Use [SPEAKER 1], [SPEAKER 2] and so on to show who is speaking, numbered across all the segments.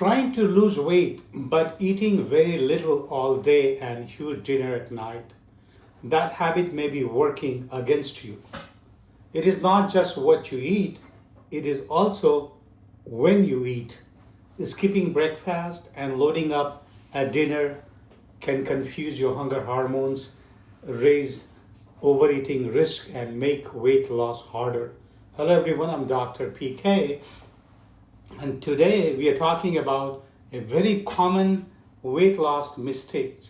[SPEAKER 1] Trying to lose weight but eating very little all day and huge dinner at night. That habit may be working against you. It is not just what you eat, it is also when you eat. Skipping breakfast and loading up at dinner can confuse your hunger hormones, raise overeating risk, and make weight loss harder. Hello everyone, I'm Dr. PK, and today we are talking about a very common weight loss mistake: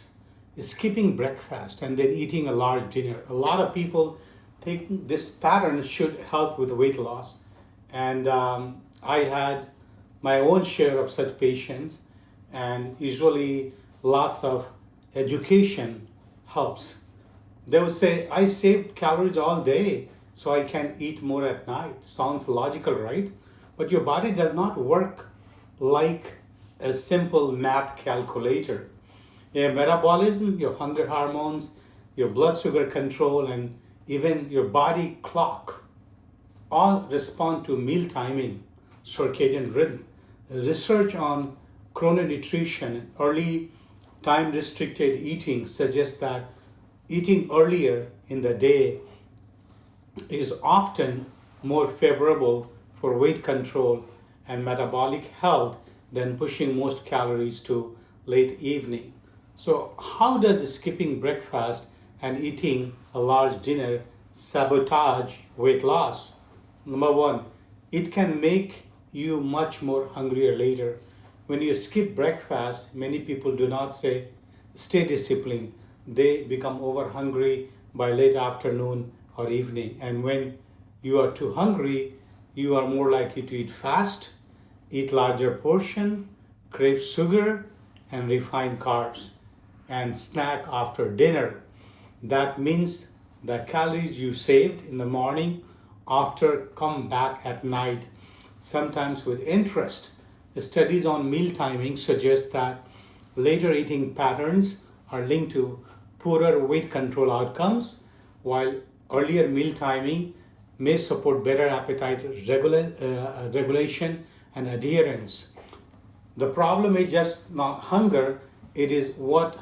[SPEAKER 1] skipping breakfast and then eating a large dinner. A lot of people think this pattern should help with weight loss, and I had my own share of such patients, and usually lots of education helps. They would say, I saved calories all day so I can eat more at night. Sounds logical, right? But your body does not work like a simple math calculator. Your metabolism, your hunger hormones, your blood sugar control, and even your body clock all respond to meal timing, circadian rhythm. Research on chrononutrition, early time restricted eating, suggests that eating earlier in the day is often more favorable for weight control and metabolic health than pushing most calories to late evening. So, how does skipping breakfast and eating a large dinner sabotage weight loss? Number one, it can make you much more hungrier later. When you skip breakfast, many people do not say, stay disciplined. They become over hungry by late afternoon or evening. And when you are too hungry, you are more likely to eat fast, eat larger portion, crave sugar and refined carbs, and snack after dinner. That means the calories you saved in the morning after come back at night, sometimes with interest. Studies on meal timing suggest that later eating patterns are linked to poorer weight control outcomes, while earlier meal timing may support better appetite regulation and adherence. The problem is just not hunger, it is what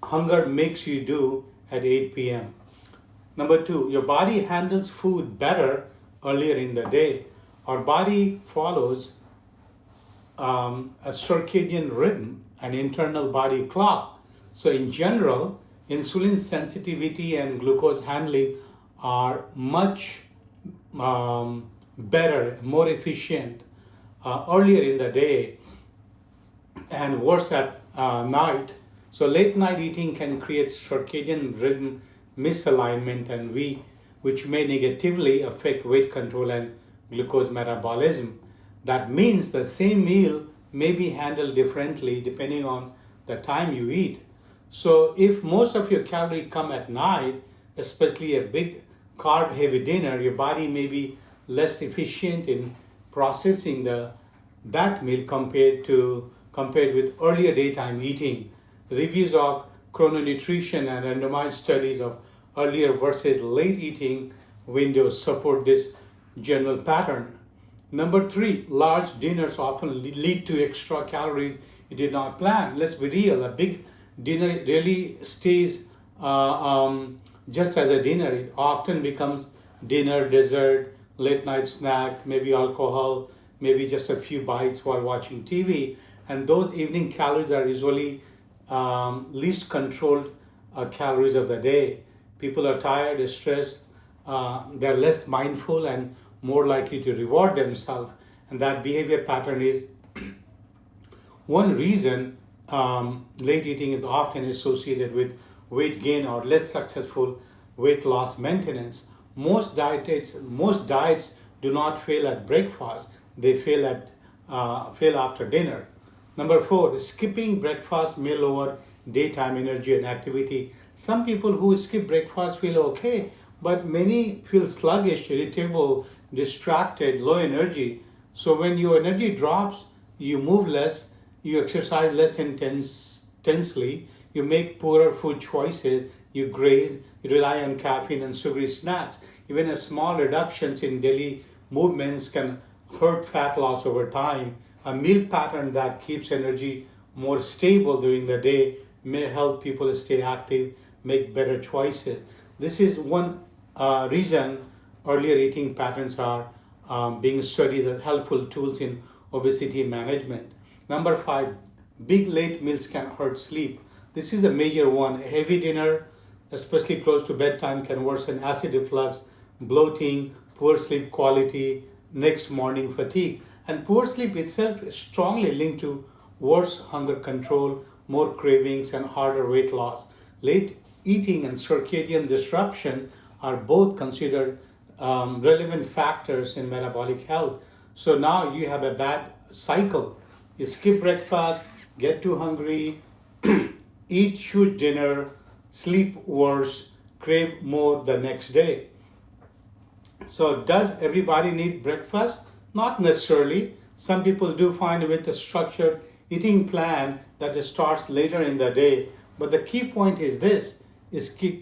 [SPEAKER 1] hunger makes you do at 8 p.m. Number two, your body handles food better earlier in the day. Our body follows a circadian rhythm, an internal body clock. So in general, insulin sensitivity and glucose handling are much better, more efficient earlier in the day and worse at night. So late night eating can create circadian rhythm misalignment, and which may negatively affect weight control and glucose metabolism. That means the same meal may be handled differently depending on the time you eat. So if most of your calories come at night, especially a big carb heavy dinner, your body may be less efficient in processing that meal compared with earlier daytime eating. Reviews of chrononutrition and randomized studies of earlier versus late eating windows support this general pattern. Number three, large dinners often lead to extra calories you did not plan. Let's be real, a big dinner really stays just as a dinner. It often becomes dinner, dessert, late night snack, maybe alcohol, maybe just a few bites while watching TV. And those evening calories are usually least controlled calories of the day. People are tired, stressed, they're less mindful and more likely to reward themselves. And that behavior pattern is one reason late eating is often associated with weight gain or less successful weight loss maintenance. Most diets do not fail at breakfast; they fail after dinner. Number four, skipping breakfast may lower daytime energy and activity. Some people who skip breakfast feel okay, but many feel sluggish, irritable, distracted, low energy. So when your energy drops, you move less, you exercise less intensely, you make poorer food choices, you graze, you rely on caffeine and sugary snacks. Even a small reductions in daily movements can hurt fat loss over time. A meal pattern that keeps energy more stable during the day may help people stay active, make better choices. This is one reason earlier eating patterns are being studied as helpful tools in obesity management. Number five, big late meals can hurt sleep. This is a major one. A heavy dinner, especially close to bedtime, can worsen acid reflux, bloating, poor sleep quality, next morning fatigue. And poor sleep itself is strongly linked to worse hunger control, more cravings, and harder weight loss. Late eating and circadian disruption are both considered relevant factors in metabolic health. So now you have a bad cycle. You skip breakfast, get too hungry, eat huge dinner, sleep worse, crave more the next day. So does everybody need breakfast? Not necessarily. Some people do find with a structured eating plan that starts later in the day. But the key point is this,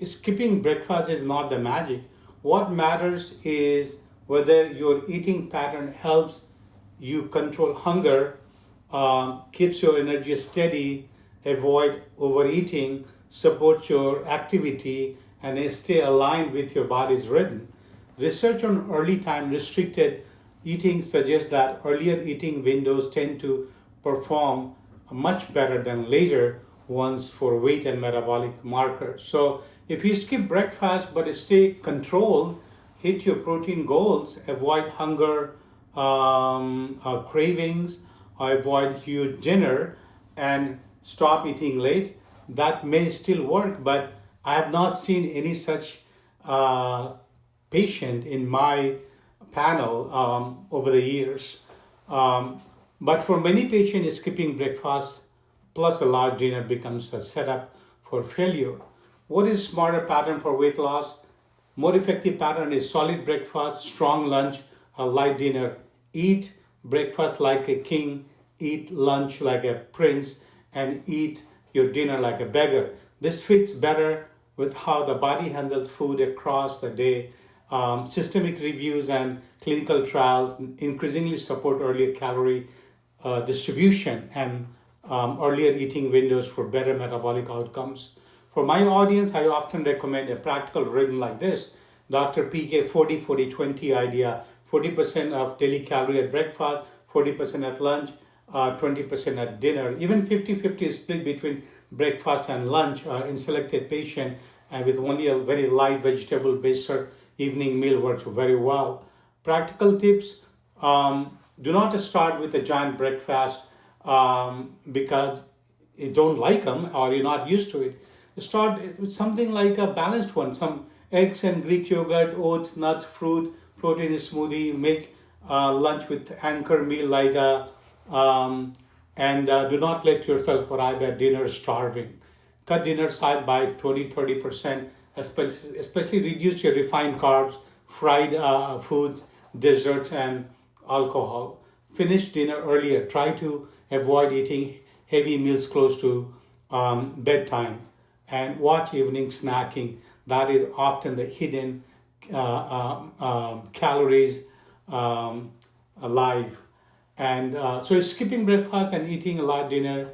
[SPEAKER 1] skipping breakfast is not the magic. What matters is whether your eating pattern helps you control hunger, keeps your energy steady, avoid overeating, supports your activity, and stay aligned with your body's rhythm. Research on early time restricted eating suggests that earlier eating windows tend to perform much better than later ones for weight and metabolic markers. So if you skip breakfast but stay controlled, hit your protein goals, avoid hunger cravings, avoid huge dinner, and stop eating late, that may still work, but I have not seen any such patient in my panel over the years. But for many patients, skipping breakfast plus a large dinner becomes a setup for failure. What is smarter pattern for weight loss? More effective pattern is solid breakfast, strong lunch, a light dinner. Eat breakfast like a king, eat lunch like a prince, and eat your dinner like a beggar. This fits better with how the body handles food across the day. Systemic reviews and clinical trials increasingly support earlier calorie distribution and earlier eating windows for better metabolic outcomes. For my audience, I often recommend a practical rhythm like this. Dr. PK 40-40-20 idea, 40% of daily calorie at breakfast, 40% at lunch, 20% at dinner. Even 50-50 is split between breakfast and lunch in selected patient, and with only a very light vegetable-based evening meal works very well. Practical tips, do not start with a giant breakfast because you don't like them or you're not used to it. Start with something like a balanced one, some eggs and Greek yogurt, oats, nuts, fruit, protein smoothie. Make lunch with anchor meal like a, and do not let yourself arrive at dinner starving. Cut dinner size by 20-30%, especially reduce your refined carbs, fried foods, desserts, and alcohol. Finish dinner earlier. Try to avoid eating heavy meals close to bedtime. And watch evening snacking. That is often the hidden calories alive. And so skipping breakfast and eating a large dinner,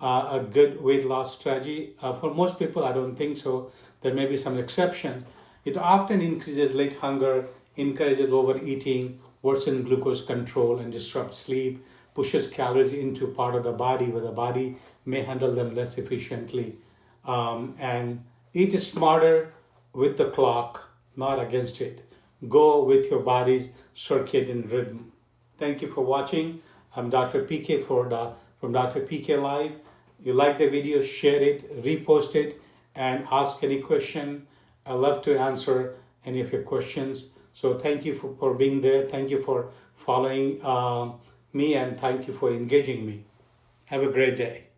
[SPEAKER 1] a good weight loss strategy. For most people, I don't think so. There may be some exceptions. It often increases late hunger, encourages overeating, worsens glucose control, and disrupts sleep, pushes calories into part of the body where the body may handle them less efficiently. And eat smarter with the clock, not against it. Go with your body's circadian rhythm. Thank you for watching. I'm Dr. PK from DrPKlyfe. You like the video, share it, repost it, and ask any question. I love to answer any of your questions. So thank you for being there. Thank you for following me, and thank you for engaging me. Have a great day.